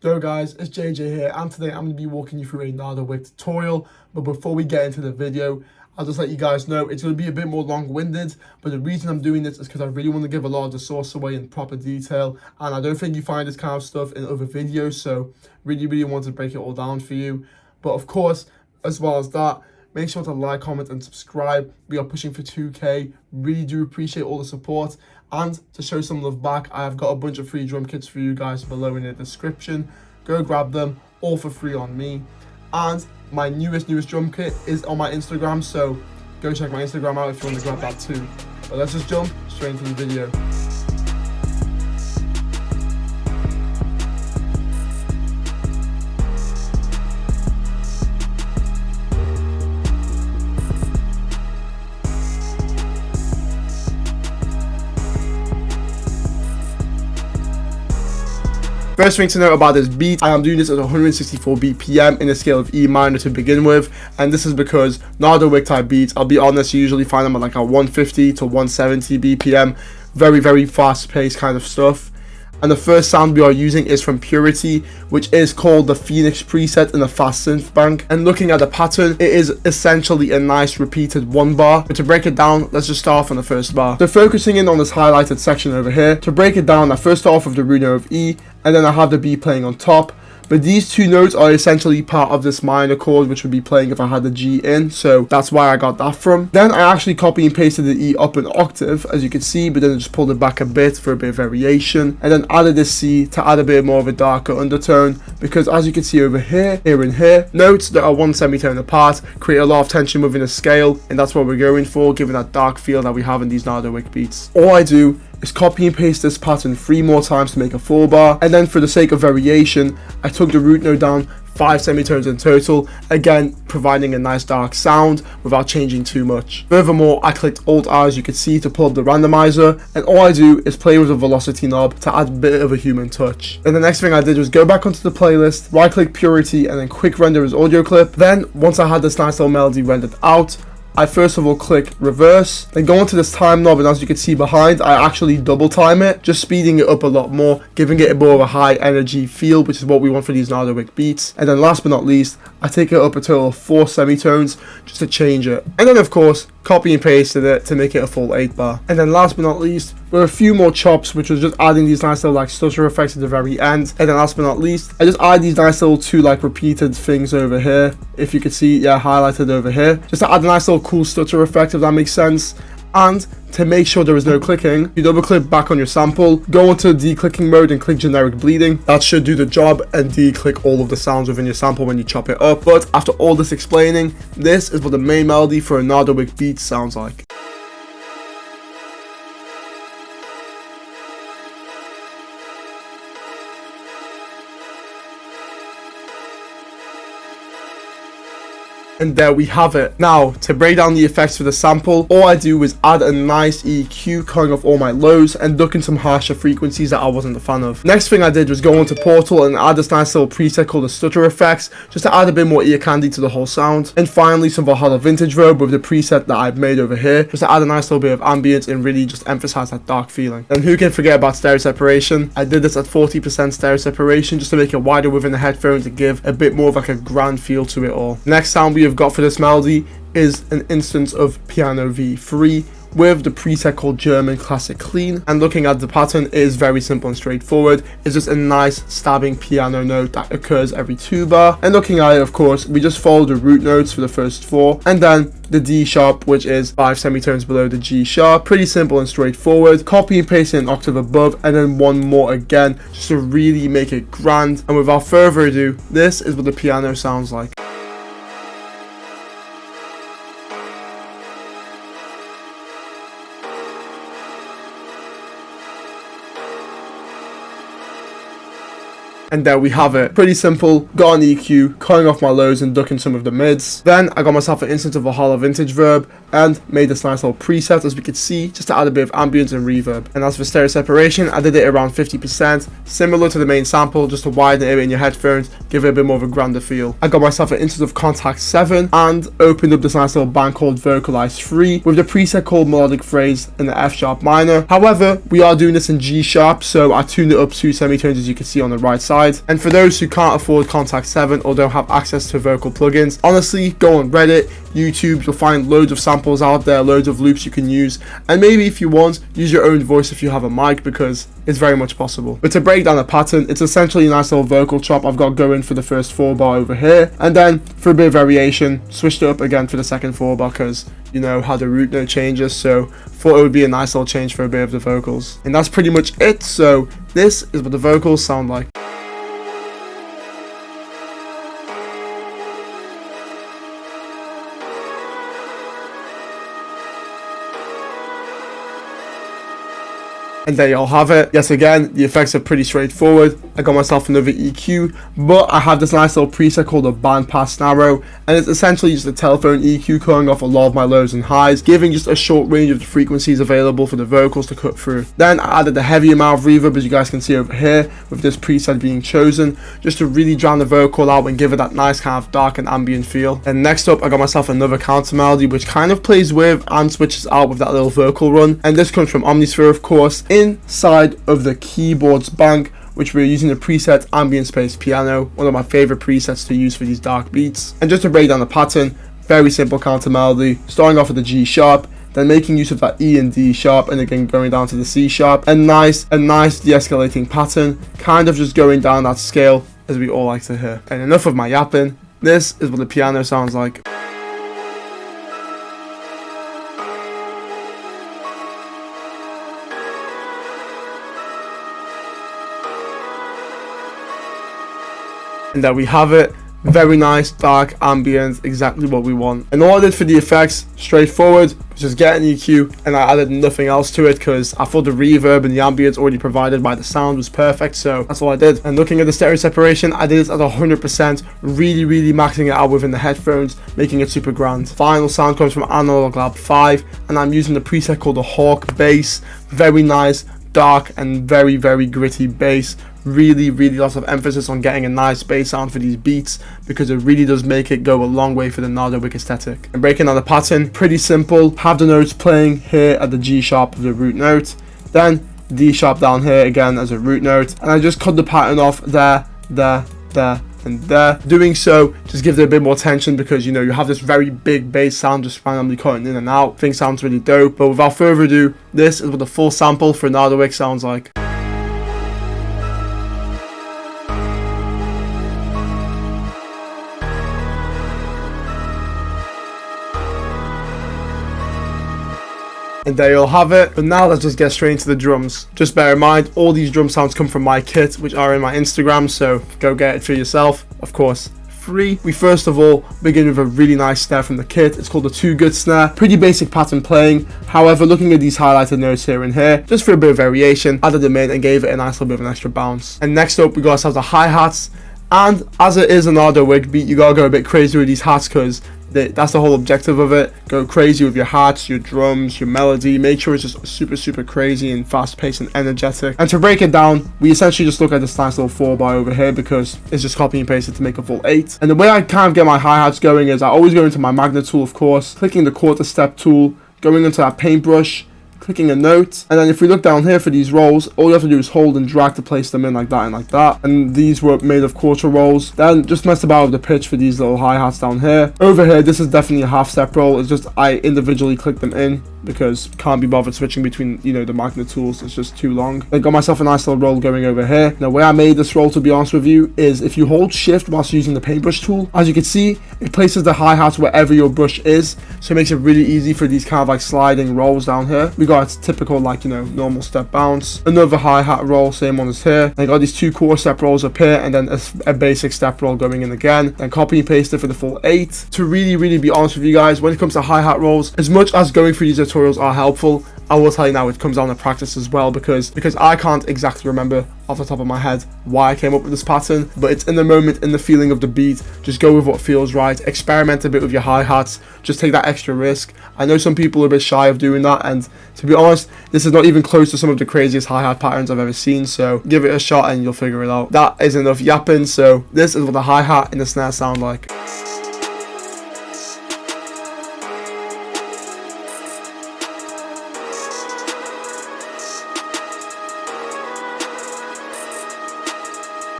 Yo guys, it's JJ here, and today I'm going to be walking you through a Nardo Wick tutorial. But before we get into the video, I'll just let you guys know it's going to be a bit more long-winded, but the reason I'm doing this is because I really want to give a lot of the source away in proper detail, and I don't think you find this kind of stuff in other videos, so really want to break it all down for you. But of course, as well as that, make sure to like, comment, and subscribe. We are pushing for 2K. Really do appreciate all the support. And to show some love back, I have got a bunch of free drum kits for you guys below in the description. Go grab them, all for free on me. And my newest drum kit is on my Instagram, so go check my Instagram out if you want to grab that too. But let's just jump straight into the video. First thing to note about this beat, I am doing this at 164 BPM in a scale of E minor to begin with, and this is because Nardo Wick type beats, I'll be honest, you usually find them at like a 150 to 170 BPM, very fast paced kind of stuff. And the first sound we are using is from Purity, which is called the Phoenix preset in the fast synth bank. And looking at the pattern, it is essentially a nice repeated one bar. But to break it down, let's just start off on the first bar. So focusing in on this highlighted section over here, to break it down, I first start off with the root note of E, and then I have the B playing on top. But these two notes are essentially part of this minor chord, which would be playing if I had the G in, so that's where I got that from. Then I actually copy and pasted the E up an octave, as you can see, but then I just pulled it back a bit for a bit of variation, and then added this C to add a bit more of a darker undertone, because as you can see over here and here, notes that are one semitone apart create a lot of tension within a scale, and that's what we're going for, given that dark feel that we have in these Nardo Wick beats. All I do is copy and paste this pattern 3 more times to make a 4 bar, and then for the sake of variation, I took the root note down 5 semitones in total, again providing a nice dark sound without changing too much. Furthermore, I clicked Alt-R, as you can see, to pull up the randomizer, and all I do is play with the velocity knob to add a bit of a human touch. And the next thing I did was go back onto the playlist, right click Purity, and then quick render as audio clip. Then once I had this nice little melody rendered out, I first of all click reverse, then go onto this time knob, and as you can see behind, I actually double time it, just speeding it up a lot more, giving it a more of a high energy feel, which is what we want for these Nardo Wick beats. And then last but not least, I take it up a total of 4 semitones just to change it. And then of course, copy and pasted it to make it a full 8 bar. And then last but not least, with a few more chops, which was just adding these nice little like stutter effects at the very end. And then last but not least, I just add these nice little 2 like repeated things over here, if you can see, yeah, highlighted over here, just to add a nice little cool stutter effect, if that makes sense. And to make sure there is no clicking, you double click back on your sample, go into declicking mode and click generic bleeding. That should do the job and declick all of the sounds within your sample when you chop it up. But after all this explaining, this is what the main melody for a Nardo Wick beat sounds like. And there we have it. Now, to break down the effects for the sample, all I do is add a nice EQ cutting off all my lows and duck in some harsher frequencies that I wasn't a fan of. Next thing I did was go onto Portal and add this nice little preset called the stutter effects, just to add a bit more ear candy to the whole sound. And finally, some Valhalla vintage verb with the preset that I've made over here, just to add a nice little bit of ambience and really just emphasize that dark feeling. And who can forget about stereo separation? I did this at 40% stereo separation just to make it wider within the headphones to give a bit more of like a grand feel to it all. Next sound we have got for this melody is an instance of piano V3 with the preset called German Classic Clean, and looking at the pattern, it is very simple and straightforward. It's just a nice stabbing piano note that occurs every 2 bar, and looking at it, of course, we just follow the root notes for the first 4, and then the D sharp, which is 5 semitones below the G sharp. Pretty simple and straightforward. Copy and paste an octave above, and then 1 more again, just to really make it grand. And without further ado, this is what the piano sounds like. And there we have it. Pretty simple. Got an EQ, cutting off my lows and ducking some of the mids. Then I got myself an instance of Valhalla vintage verb and made this nice little preset, as we could see, just to add a bit of ambience and reverb. And as for stereo separation, I did it around 50%, similar to the main sample, just to widen it in your headphones, give it a bit more of a grander feel. I got myself an instance of Contact 7 and opened up this nice little band called Vocalize 3 with the preset called Melodic Phrase in the F sharp minor. However, we are doing this in G sharp, so I tuned it up 2 semitones, as you can see on the right side. side. And for those who can't afford Contact 7 or don't have access to vocal plugins, honestly, go on Reddit, YouTube, you'll find loads of samples out there, loads of loops you can use, and maybe if you want, use your own voice if you have a mic, because it's very much possible. But to break down the pattern, it's essentially a nice little vocal chop I've got going for the first 4 bar over here, and then for a bit of variation, switched it up again for the second 4 bar because you know how the root note changes, so thought it would be a nice little change for a bit of the vocals. And that's pretty much it, so this is what the vocals sound like. And there y'all have it. Yes, again, the effects are pretty straightforward. I got myself another EQ, but I have this nice little preset called a bandpass Nardo, and it's essentially just a telephone EQ cutting off a lot of my lows and highs, giving just a short range of the frequencies available for the vocals to cut through. Then I added the heavy amount of reverb, as you guys can see over here, with this preset being chosen, just to really drown the vocal out and give it that nice kind of dark and ambient feel. And next up, I got myself another counter melody, which kind of plays with and switches out with that little vocal run, and this comes from Omnisphere, of course, inside of the keyboards bank, which we're using the preset Ambient Space Piano, one of my favorite presets to use for these dark beats. And just to break down the pattern, very simple counter melody, starting off with the G sharp, then making use of that E and D sharp, and again going down to the C sharp. A nice de-escalating pattern, kind of just going down that scale, as we all like to hear. And enough of my yapping, this is what the piano sounds like. And there we have it. Very nice, dark, ambient, exactly what we want. And all I did for the effects, straightforward, was just get an EQ, and I added nothing else to it because I thought the reverb and the ambience already provided by the sound was perfect, so that's all I did. And looking at the stereo separation, I did it at 100%, really maxing it out within the headphones, making it super grand. Final sound comes from Analog Lab 5, and I'm using the preset called the Hawk bass. Very nice, dark, and very gritty bass. Really lots of emphasis on getting a nice bass sound for these beats, because it really does make it go a long way for the Nardo Wick aesthetic. And breaking down the pattern, pretty simple. Have the notes playing here at the G sharp of the root note, then D sharp down here again as a root note, and I just cut the pattern off there, and there. Doing so just gives it a bit more tension, because you know you have this very big bass sound just randomly cutting in and out. Thing sounds really dope. But without further ado, this is what the full sample for Nardo Wick sounds like. And there you'll have it. But now let's just get straight into the drums. Just bear in mind, all these drum sounds come from my kit, which are in my Instagram, so go get it for yourself. Of course, free. We first of all begin with a really nice snare from the kit. It's called the Too Good snare. Pretty basic pattern playing. However, looking at these highlighted notes here and here, just for a bit of variation, added them in and gave it a nice little bit of an extra bounce. And next up, we got ourselves the hi-hats. And as it is a Nardo Wick beat, you gotta go a bit crazy with these hats, because that's the whole objective of it. Go crazy with your hats, your drums, your melody. Make sure it's just super crazy and fast paced and energetic. And to break it down, we essentially just look at this nice little 4 bar over here, because it's just copy and pasted to make a full 8. And the way I kind of get my hi-hats going is I always go into my magnet tool, of course, clicking the quarter step tool, going into that paintbrush, clicking a note, and then if we look down here for these rolls, all you have to do is hold and drag to place them in like that and like that. And these were made of quarter rolls. Then just messed about with the pitch for these little hi-hats down here. Over here, this is definitely a half step roll. It's just I individually click them in, because can't be bothered switching between, you know, the magnet tools. It's just too long. I got myself a nice little roll going over here. Now, the way I made this roll, to be honest with you, is if you hold shift whilst using the paintbrush tool, as you can see, it places the hi-hats wherever your brush is, so it makes it really easy for these kind of like sliding rolls down here. We got its typical, like, you know, normal step bounce, another hi-hat roll, same one as here. I got these 2 quarter step rolls up here, and then a basic step roll going in again, then copy and paste it for the full 8. To really be honest with you guys, when it comes to hi-hat rolls, as much as going through these tutorials are helpful, I will tell you now, it comes down to practice as well, because I can't exactly remember off the top of my head why I came up with this pattern, but it's in the moment, in the feeling of the beat. Just go with what feels right, experiment a bit with your hi-hats, just take that extra risk. I know some people are a bit shy of doing that, and to be honest, this is not even close to some of the craziest hi-hat patterns I've ever seen, so give it a shot and you'll figure it out. That is enough yapping, so this is what the hi-hat and the snare sound like.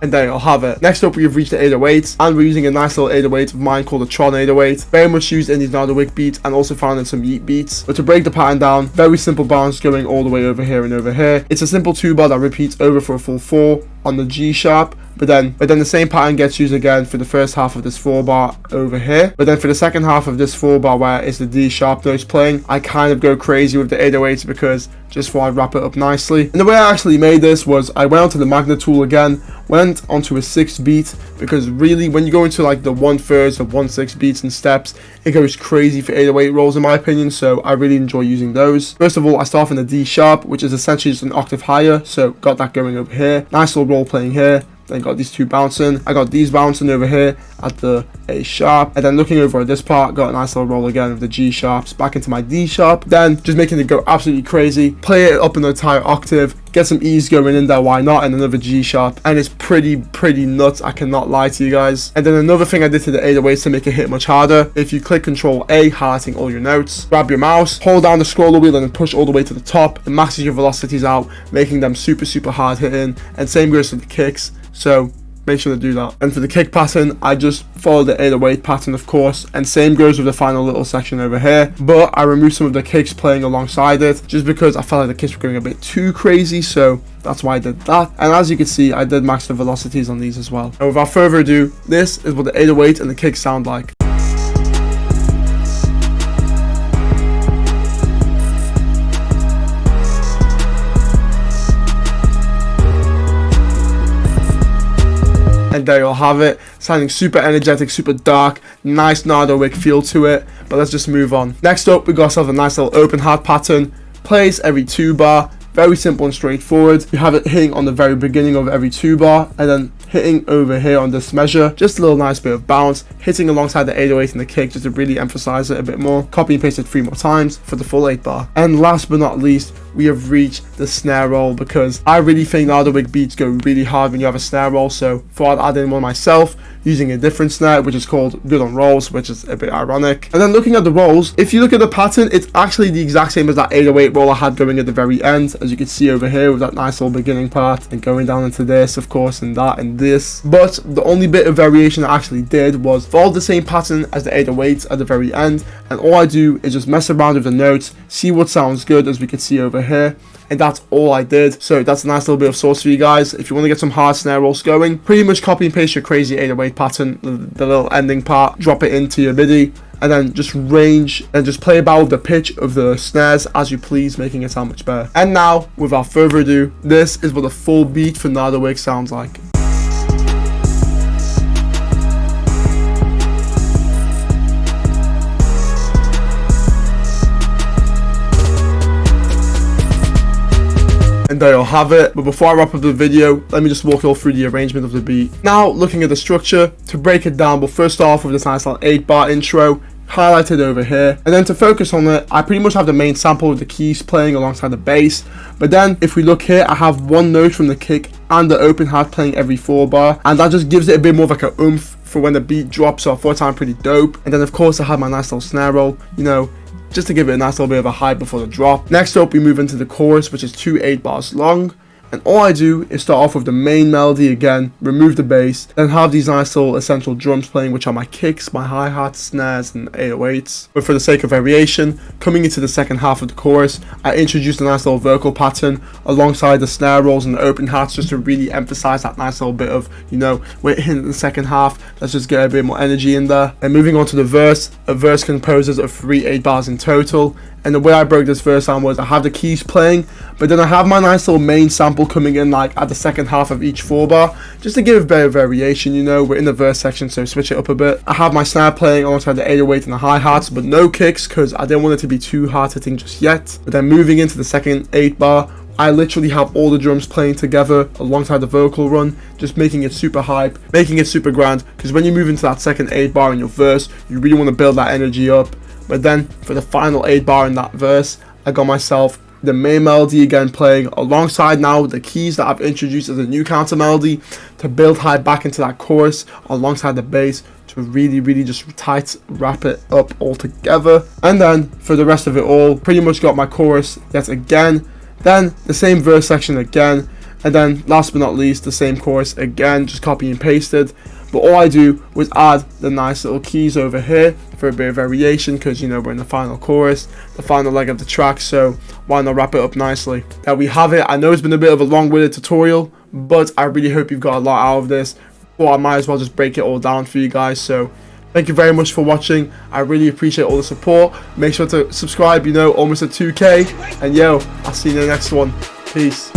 And there you'll have it. Next up, we've reached the 808s, and we're using a nice little 808 of mine called the Tron 808. Very much used in these Nardo Wick beats and also found in some Yeet beats. But to break the pattern down, very simple bounce going all the way over here and over here. It's a simple 2-bar that repeats over for a full 4 on the G sharp, but then the same pattern gets used again for the first half of this 4-bar over here. But then for the second half of this 4-bar where it's the D sharp notes playing, I kind of go crazy with the 808s because just before I wrap it up nicely. And the way I actually made this was I went onto the magnet tool again, went onto a 6th beat, because really when you go into like the 1/3 or 1/6 beats and steps, it goes crazy for 808 rolls in my opinion, so I really enjoy using those. First of all, I start off in the D sharp, which is essentially just an octave higher, so got that going over here. Nice little roll playing here. Then got these 2 bouncing. I got these bouncing over here at the A sharp, and then looking over at this part, got a nice little roll again with the G sharps back into my D sharp. Then just making it go absolutely crazy, play it up an entire octave, get some E's going in there, why not, and another G sharp, and it's pretty nuts, I cannot lie to you guys. And then another thing I did to the 808s to make it hit much harder, if you click Control A, highlighting all your notes, grab your mouse, hold down the scroller wheel and then push all the way to the top, it maxes your velocities out, making them super hard hitting, and same goes for the kicks. So make sure to do that. And for the kick pattern, I just follow the 808 pattern, of course, and same goes with the final little section over here, but I removed some of the kicks playing alongside it just because I felt like the kicks were going a bit too crazy, so that's why I did that. And as you can see, I did max the velocities on these as well. And without further ado, this is what the 808 and the kicks sound like. And there you'll have it, sounding super energetic, super dark, nice Nardo Wick feel to it. But let's just move on. Next up, we got ourselves a nice little open hat pattern, plays every 2-bar, very simple and straightforward. You have it hitting on the very beginning of every 2-bar, and then hitting over here on this measure, just a little nice bit of bounce, hitting alongside the 808 and the kick just to really emphasize it a bit more. Copy and paste it 3 more times for the full 8-bar. And last but not least, we have reached the snare roll, because I really think Nardo Wick beats go really hard when you have a snare roll, so thought I'd add in one myself using a different snare which is called Good on Rolls, which is a bit ironic. And then looking at the rolls, if you look at the pattern, it's actually the exact same as that 808 roll I had going at the very end, as you can see over here with that nice little beginning part and going down into this, of course, and that and this. But the only bit of variation I actually did was follow the same pattern as the 808s at the very end, and all I do is just mess around with the notes, see what sounds good, as we can see over here. And that's all I did. So that's a nice little bit of sauce for you guys. If you want to get some hard snare rolls going, pretty much copy and paste your crazy 808 pattern, the little ending part, drop it into your MIDI, and then just range and just play about with the pitch of the snares as you please, making it sound much better. And now, without further ado, this is what the full beat for Nardo Wick sounds like. And there you'll have it. But before I wrap up the video, let me just walk you all through the arrangement of the beat. Now, looking at the structure, to break it down, but first off with this nice little 8-bar intro, highlighted over here, and then to focus on it, I pretty much have the main sample with the keys playing alongside the bass. But then if we look here, I have one note from the kick and the open hat playing every 4-bar, and that just gives it a bit more of like a oomph for when the beat drops, so I thought it sounded pretty dope. And then of course I have my nice little snare roll, you know, just to give it a nice little bit of a hype before the drop. Next up, we move into the chorus, which is 2 8-bars long. And all I do is start off with the main melody again, remove the bass, then have these nice little essential drums playing, which are my kicks, my hi-hats, snares, and 808s. But for the sake of variation, coming into the second half of the chorus, I introduced a nice little vocal pattern alongside the snare rolls and the open hats, just to really emphasize that nice little bit of, you know, we're in the second half, let's just get a bit more energy in there. And moving on to the verse, a verse composes of 3 8-bars in total. And the way I broke this verse down was I have the keys playing, but then I have my nice little main sample coming in like at the second half of each 4-bar, just to give a bit of variation, you know, we're in the verse section, so switch it up a bit. I have my snare playing alongside the 808 and the hi-hats, but no kicks, because I didn't want it to be too hard hitting just yet. But then moving into the second 8-bar, I literally have all the drums playing together alongside the vocal run, just making it super hype, making it super grand, because when you move into that second 8-bar in your verse, you really want to build that energy up. But then for the final 8-bar in that verse, I got myself the main melody again playing alongside now the keys that I've introduced as a new counter melody to build high back into that chorus alongside the bass to really just tight wrap it up all together. And then for the rest of it all, pretty much got my chorus yet again, then the same verse section again, And then last but not least, the same chorus again, just copy and pasted. But all I do was add the nice little keys over here for a bit of variation, because you know we're in the final chorus, the final leg of the track, so why not wrap it up nicely. There we have it. I know it's been a bit of a long-winded tutorial, but I really hope you've got a lot out of this. Well, I might as well just break it all down for you guys. So thank you very much for watching. I really appreciate all the support. Make sure to subscribe, you know, almost at 2K. And yo, I'll see you in the next one. Peace.